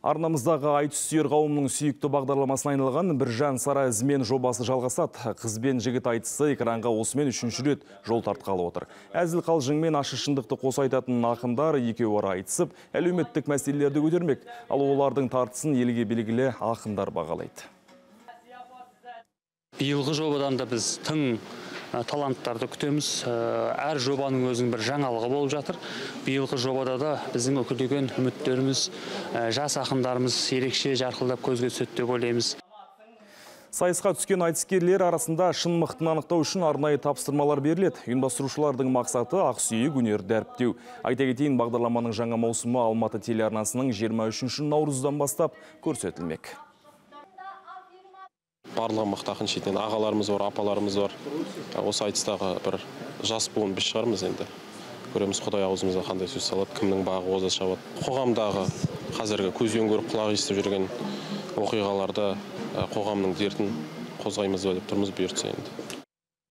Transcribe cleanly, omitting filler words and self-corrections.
Арнамыздағы айтыс сүйер қауымның сүйікті бағдарламасына айналған Біржан Сара ізімен жобасы жалғасады. Қыз бен жігіт айтысы экранға осымен 3-ші рет жол тартқалы отыр. Әзіл қалжыңмен ащы шындықты қоса айтатын ақындар екеуі айтысып, әлеуметтік мәселелерді көтермек. Ал олардың тартысын елге белгілі ақындар бағалайды. Биылғы жобадан да біз тың таланттарды күтеміз. Әр жобаның өзінің бір жаңалығы болып жатыр. Биылғы жобада да біздің өкілдеген үміттеріміз, жас ақындарымыз ерекше жарқылдап көзге түседі деп ойлаймыз. Сайысқа түскен айтыскерлер арасында шын мықтыны анықтау үшін арнайы тапсырмалар беріледі. Ұйымдастырушылардың мақсаты ақсүйек өнерді дәріптеу. Айта кетейін, бағдарламаның жаңа маусымы Алматы телеарнасының 23 наурыздан бастап көрсетілмек. Барлығы мықты ақын шетінен ағаларымыз бар, апаларымыз бар. Осы айтыстағы бір жас буын біз шығармыз енді. Көреміз Құдай аузымызға қандай сөз салады, кімнің бағы оза шабады. Қоғамдағы қазіргі көзбен көріп құлақ естіп жүрген оқиғаларды, қоғамның дертін қозғаймыз ба деп тұрмыз бұйыртса енді.